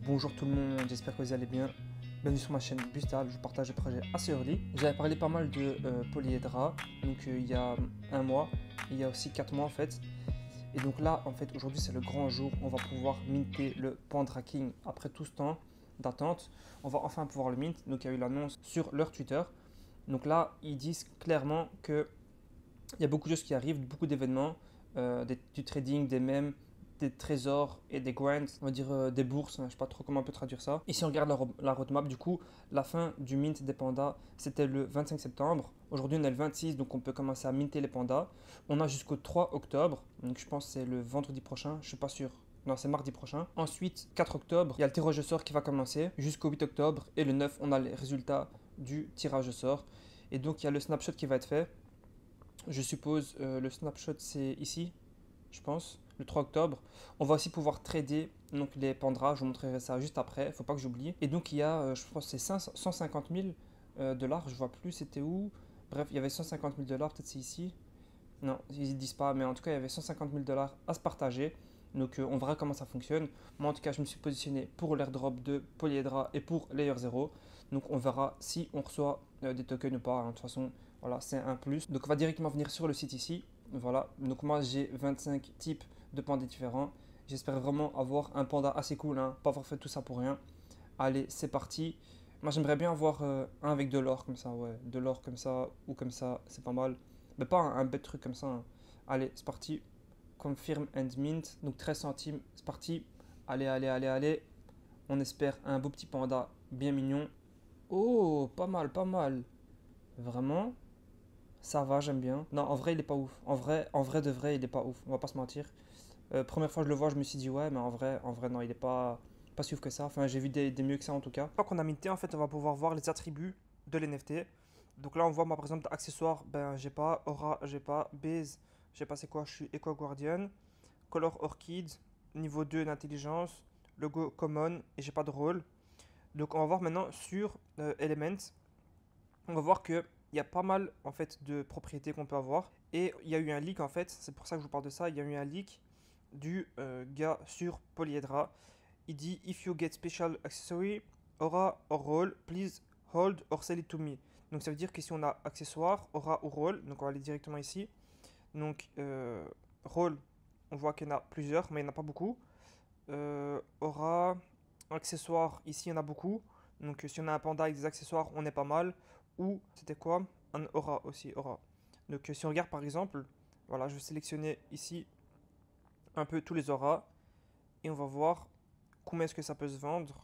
Bonjour tout le monde, j'espère que vous allez bien. Bienvenue sur ma chaîne Bustal, je partage des projets assez early. J'avais parlé pas mal de Polyhedra, donc il y a un mois, et il y a aussi 4 mois en fait. Et donc là, en fait, aujourd'hui c'est le grand jour, on va pouvoir minter le Pandraking après tout ce temps d'attente. On va enfin pouvoir le mint, donc il y a eu l'annonce sur leur Twitter. Donc là, ils disent clairement que il y a beaucoup de choses qui arrivent, beaucoup d'événements, du trading, des mèmes, des trésors et des grinds, on va dire des bourses, hein, je ne sais pas trop comment on peut traduire ça. Et si on regarde la roadmap, du coup, la fin du mint des pandas, c'était le 25 septembre. Aujourd'hui, on est le 26, donc on peut commencer à minter les pandas. On a jusqu'au 3 octobre, donc je pense que c'est le vendredi prochain, je ne suis pas sûr. Non, c'est mardi prochain. Ensuite, 4 octobre, il y a le tirage au sort qui va commencer jusqu'au 8 octobre. Et le 9, on a les résultats du tirage au sort. Et donc, il y a le snapshot qui va être fait. Je suppose le snapshot c'est ici, je pense, le 3 octobre. On va aussi pouvoir trader donc les pandas, je vous montrerai ça juste après, faut pas que j'oublie. Et donc il y a, je pense c'est 150 000 dollars, je vois plus c'était où. Bref, il y avait 150 000 dollars, peut-être c'est ici. Non, ils ne disent pas, mais en tout cas il y avait 150 000 dollars à se partager. Donc on verra comment ça fonctionne. Moi en tout cas je me suis positionné pour l'airdrop de Polyhedra et pour Layer 0. Donc on verra si on reçoit des tokens ou pas, hein. De toute façon voilà, c'est un plus. Donc on va directement venir sur le site ici. Voilà, donc moi j'ai 25 types de pandas différents. J'espère vraiment avoir un panda assez cool, hein, pas avoir fait tout ça pour rien. Allez, c'est parti. Moi j'aimerais bien avoir un avec de l'or comme ça, ouais. De l'or comme ça ou comme ça, c'est pas mal. Mais pas un bête truc comme ça, hein. Allez, c'est parti. Confirm and mint. Donc 13 centimes, c'est parti. Allez, allez, allez, allez. On espère un beau petit panda bien mignon. Oh, pas mal, pas mal. Vraiment, ça va, j'aime bien. Non, en vrai, il est pas ouf. En vrai de vrai, il est pas ouf. On va pas se mentir. Première fois que je le vois, je me suis dit ouais, mais en vrai, non, il est pas si ouf que ça. Enfin, j'ai vu des mieux que ça en tout cas. Une fois qu'on a minté, en fait, on va pouvoir voir les attributs de l'NFT. Donc là, on voit, moi, par exemple, accessoires, ben, j'ai pas. Aura, j'ai pas. Base, je sais pas c'est quoi, je suis Eco Guardian. Color Orchid, niveau 2 d'intelligence. Logo Common, et j'ai pas de rôle. Donc, on va voir maintenant sur Element. On va voir que il y a pas mal en fait de propriétés qu'on peut avoir. Et il y a eu un leak en fait, c'est pour ça que je vous parle de ça. Il y a eu un leak du gars sur Polyhedra. Il dit if you get special accessory, aura or roll, please hold or sell it to me. Donc ça veut dire que si on a accessoire, aura ou roll, donc on va aller directement ici. Donc roll, on voit qu'il y en a plusieurs, mais il n'y en a pas beaucoup. Aura, accessoire, ici il y en a beaucoup. Donc si on a un panda avec des accessoires, on est pas mal. Ou c'était quoi? Un aura aussi, aura. Donc si on regarde par exemple, voilà, je vais sélectionner ici un peu tous les auras et on va voir combien est-ce que ça peut se vendre.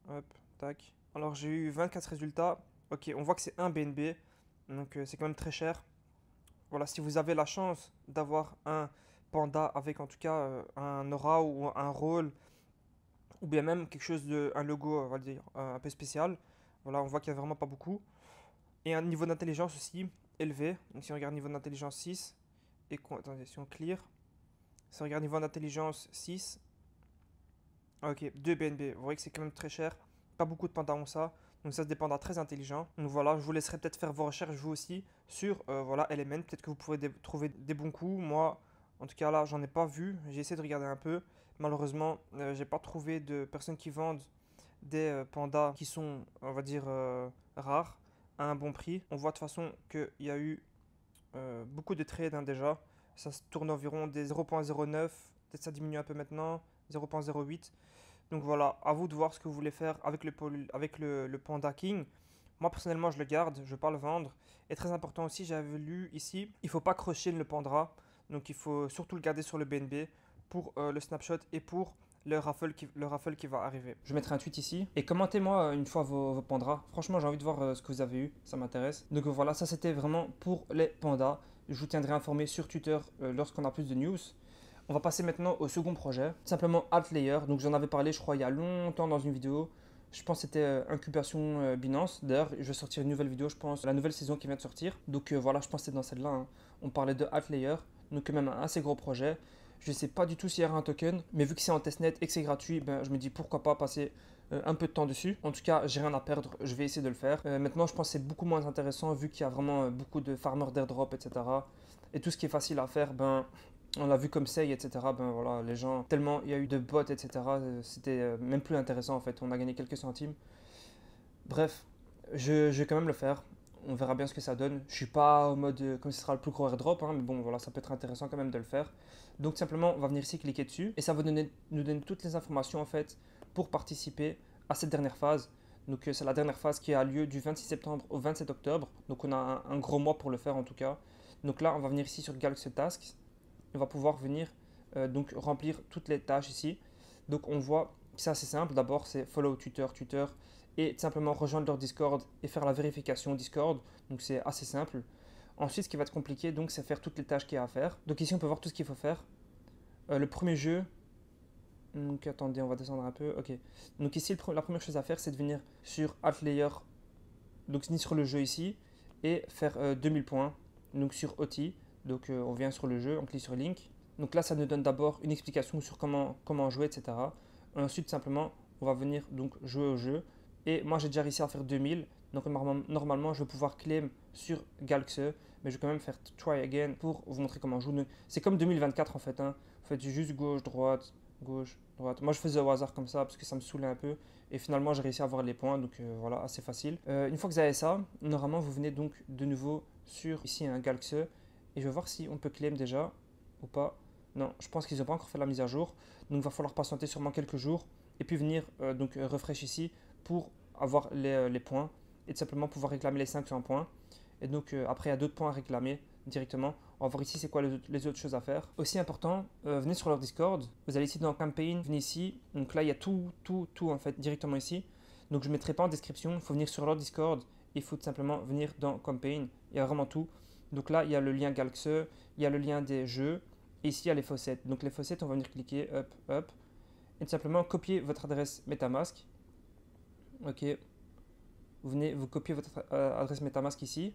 Hop, tac. Alors j'ai eu 24 résultats. Ok, on voit que c'est un BNB, donc c'est quand même très cher. Voilà, si vous avez la chance d'avoir un panda avec en tout cas un aura ou un rôle ou bien même quelque chose de un logo, on va dire, un peu spécial. Voilà, on voit qu'il n'y a vraiment pas beaucoup. Et un niveau d'intelligence aussi élevé. Donc si on regarde niveau d'intelligence 6, et attendez, si on clear, si on regarde niveau d'intelligence 6, ok, 2 BNB, vous voyez que c'est quand même très cher. Pas beaucoup de pandas ont ça. Donc ça se dépendra très intelligent. Donc voilà, je vous laisserai peut-être faire vos recherches vous aussi sur voilà, Element. Peut-être que vous pourrez trouver des bons coups. Moi, en tout cas là, j'en ai pas vu. J'ai essayé de regarder un peu. Malheureusement, j'ai pas trouvé de personnes qui vendent des pandas qui sont, on va dire, rares à un bon prix. On voit de toute façon qu'il y a eu beaucoup de trades hein, déjà. Ça se tourne environ des 0.09. Peut-être ça diminue un peu maintenant. 0.08. Donc voilà, à vous de voir ce que vous voulez faire avec le Panda King. Moi personnellement, je le garde, je ne veux pas le vendre. Et très important aussi, j'avais lu ici, il ne faut pas crocher le Panda. Donc il faut surtout le garder sur le BNB pour le snapshot et pour le raffle qui va arriver. Je mettrai un tweet ici. Et commentez-moi une fois vos pandas. Franchement, j'ai envie de voir ce que vous avez eu. Ça m'intéresse. Donc voilà, ça c'était vraiment pour les pandas. Je vous tiendrai informé sur Twitter lorsqu'on a plus de news. On va passer maintenant au second projet, simplement Altlayer. Donc j'en avais parlé, je crois, il y a longtemps dans une vidéo. Je pense que c'était Incubation Binance. D'ailleurs, je vais sortir une nouvelle vidéo, je pense, la nouvelle saison qui vient de sortir. Donc voilà, je pense que c'est dans celle-là, hein. On parlait de Altlayer, donc quand même un assez gros projet. Je ne sais pas du tout s'il y aura un token, mais vu que c'est en testnet et que c'est gratuit, ben, je me dis pourquoi pas passer un peu de temps dessus. En tout cas, j'ai rien à perdre, je vais essayer de le faire. Maintenant, je pense que c'est beaucoup moins intéressant vu qu'il y a vraiment beaucoup de farmers d'airdrop, etc. Et tout ce qui est facile à faire, ben On l'a vu comme Sei, etc. Ben voilà, les gens, tellement il y a eu de bots, etc. C'était même plus intéressant en fait. On a gagné quelques centimes. Bref, je vais quand même le faire. On verra bien ce que ça donne. Je suis pas au mode comme ce sera le plus gros airdrop, hein, mais bon, voilà, ça peut être intéressant quand même de le faire. Donc simplement, on va venir ici cliquer dessus et ça va nous donner toutes les informations en fait pour participer à cette dernière phase. Donc c'est la dernière phase qui a lieu du 26 septembre au 27 octobre. Donc on a un gros mois pour le faire en tout cas. Donc là, on va venir ici sur Galaxy Tasks. On va pouvoir venir donc remplir toutes les tâches ici. Donc on voit que c'est assez simple. D'abord, c'est follow Twitter et simplement rejoindre leur Discord et faire la vérification Discord. Donc c'est assez simple. Ensuite, ce qui va être compliqué, donc, c'est faire toutes les tâches qu'il y a à faire. Donc ici, on peut voir tout ce qu'il faut faire. Le premier jeu. Donc attendez, on va descendre un peu. Ok. Donc ici, la première chose à faire, c'est de venir sur Altlayer. Donc ni sur le jeu ici et faire 2000 points. Donc sur OT. Donc on vient sur le jeu, on clique sur Link. Donc là, ça nous donne d'abord une explication sur comment jouer, etc. Ensuite, simplement, on va venir donc jouer au jeu. Et moi, j'ai déjà réussi à faire 2000. Donc normalement, je vais pouvoir claim sur Galxe. Mais je vais quand même faire try again pour vous montrer comment jouer. C'est comme 2024 en fait. Hein. Vous faites juste gauche, droite, gauche, droite. Moi, je faisais au hasard comme ça parce que ça me saoulait un peu. Et finalement, j'ai réussi à avoir les points. Donc voilà, assez facile. Une fois que vous avez ça, normalement, vous venez donc de nouveau sur ici un Galxe. Et je vais voir si on peut claim déjà ou pas. Non, je pense qu'ils n'ont pas encore fait la mise à jour. Donc il va falloir patienter sûrement quelques jours. Et puis venir refresh ici pour avoir les points. Et tout simplement pouvoir réclamer les 500 points. Et donc après il y a d'autres points à réclamer directement. On va voir ici c'est quoi les autres choses à faire. Aussi important, venez sur leur Discord. Vous allez ici dans Campaign, venez ici. Donc là il y a tout en fait directement ici. Donc je ne mettrai pas en description. Il faut venir sur leur Discord. Il faut tout simplement venir dans Campaign. Il y a vraiment tout. Donc là il y a le lien Galxe. Il y a le lien des jeux. Et ici il y a les faucets. Donc les faucets on va venir cliquer up. Et tout simplement copier votre adresse MetaMask. Ok. Vous venez, vous copiez votre adresse MetaMask ici.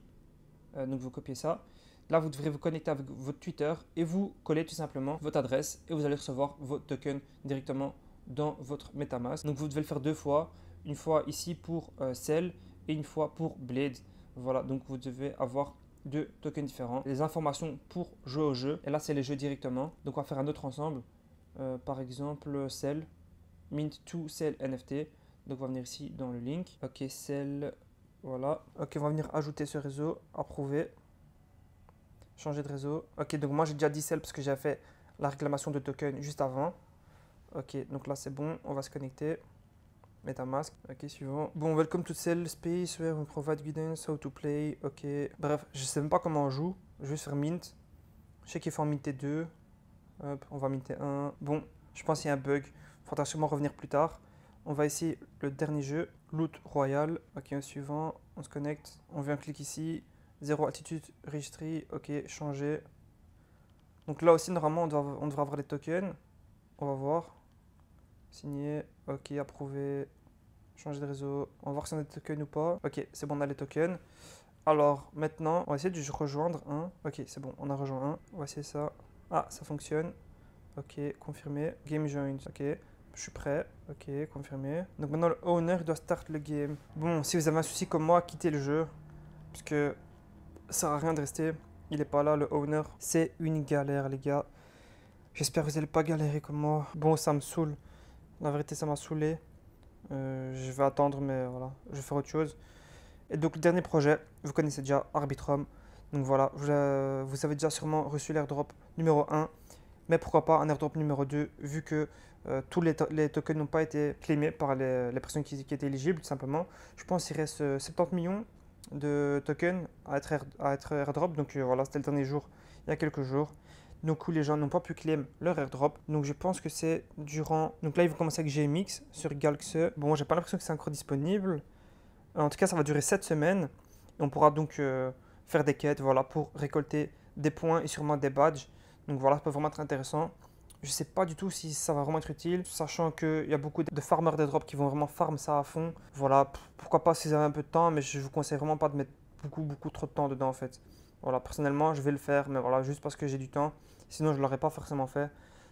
Donc vous copiez ça. Là, vous devrez vous connecter avec votre Twitter et vous collez tout simplement votre adresse et vous allez recevoir vos tokens directement dans votre MetaMask. Donc vous devez le faire deux fois. Une fois ici pour Cell et une fois pour Blade. Voilà, donc vous devez avoir deux tokens différents. Les informations pour jouer au jeu. Et là, c'est les jeux directement. Donc on va faire un autre ensemble. Par exemple, Cell, Mint 2 Cell NFT. Donc on va venir ici dans le link. Ok, Cell, voilà. Ok, on va venir ajouter ce réseau, approuver. Changer de réseau. Ok, donc moi j'ai déjà dit Cell parce que j'ai fait la réclamation de token juste avant. Ok, donc là c'est bon, on va se connecter. MetaMask, ok, suivant. Bon, welcome to Cell Space where we provide guidance, how to play. Ok, bref, je sais même pas comment on joue. Je vais juste faire mint. Je sais qu'il faut en minter 2. Hop, on va minter 1. Bon, je pense qu'il y a un bug. Il faudra sûrement revenir plus tard. On va essayer le dernier jeu, Loot Royal. Ok, suivant, on se connecte. On vient cliquer ici. 0 altitude registry. Ok, changer. Donc là aussi, normalement, on devrait avoir les tokens. On va voir. Signer. Ok, approuver. Changer de réseau. On va voir si on a des tokens ou pas. Ok, c'est bon, on a les tokens. Alors, maintenant, on va essayer de rejoindre un. Ok, c'est bon, on a rejoint un. On va essayer ça. Ah, ça fonctionne. Ok, confirmé. Game joined. Ok. Je suis prêt. Ok, confirmé. Donc maintenant, le owner doit start le game. Bon, si vous avez un souci comme moi, quittez le jeu. Parce que ça sert à rien de rester. Il est pas là, le owner. C'est une galère, les gars. J'espère que vous n'allez pas galérer comme moi. Bon, ça me saoule. La vérité, ça m'a saoulé. Je vais attendre, mais voilà. Je vais faire autre chose. Et donc, le dernier projet, vous connaissez déjà Arbitrum. Donc voilà, vous avez déjà sûrement reçu l'airdrop numéro 1. Mais pourquoi pas un airdrop numéro 2, vu que tous les tokens n'ont pas été claimés par les personnes qui étaient éligibles, tout simplement. Je pense qu'il reste 70 millions de tokens à être airdrop. Donc voilà, c'était le dernier jour, il y a quelques jours. Donc où les gens n'ont pas pu claim leur airdrop. Donc je pense que c'est durant... Donc là, ils vont commencer avec GMX sur Galxe. Bon, j'ai pas l'impression que c'est encore disponible. En tout cas, ça va durer 7 semaines. Et on pourra donc faire des quêtes, voilà, pour récolter des points et sûrement des badges. Donc voilà, ça peut vraiment être intéressant. Je ne sais pas du tout si ça va vraiment être utile, sachant qu'il y a beaucoup de farmers d'airdrop qui vont vraiment farm ça à fond. Voilà, pourquoi pas si vous avez un peu de temps, mais je vous conseille vraiment pas de mettre beaucoup trop de temps dedans en fait. Voilà, personnellement, je vais le faire, mais voilà, juste parce que j'ai du temps. Sinon, je ne l'aurais pas forcément fait.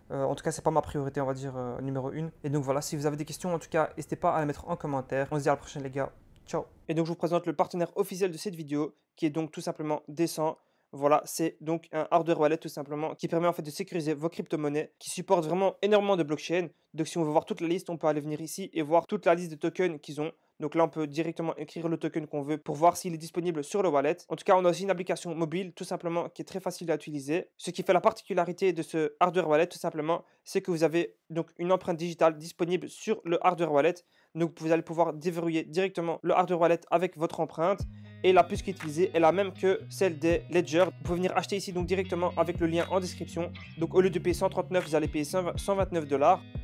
En tout cas, c'est pas ma priorité, on va dire, numéro 1. Et donc voilà, si vous avez des questions, en tout cas, n'hésitez pas à les mettre en commentaire. On se dit à la prochaine, les gars. Ciao. Et donc, je vous présente le partenaire officiel de cette vidéo, qui est donc tout simplement Descend. Voilà, c'est donc un hardware wallet tout simplement qui permet en fait de sécuriser vos crypto-monnaies, qui supporte vraiment énormément de blockchains. Donc si on veut voir toute la liste, on peut aller venir ici et voir toute la liste de tokens qu'ils ont. Donc là, on peut directement écrire le token qu'on veut pour voir s'il est disponible sur le wallet. En tout cas, on a aussi une application mobile tout simplement qui est très facile à utiliser. Ce qui fait la particularité de ce hardware wallet tout simplement, c'est que vous avez donc une empreinte digitale disponible sur le hardware wallet. Donc vous allez pouvoir déverrouiller directement le hardware wallet avec votre empreinte. Et la puce qui est utilisée est la même que celle des Ledger. Vous pouvez venir acheter ici donc directement avec le lien en description. Donc au lieu de payer 139, vous allez payer 129 $.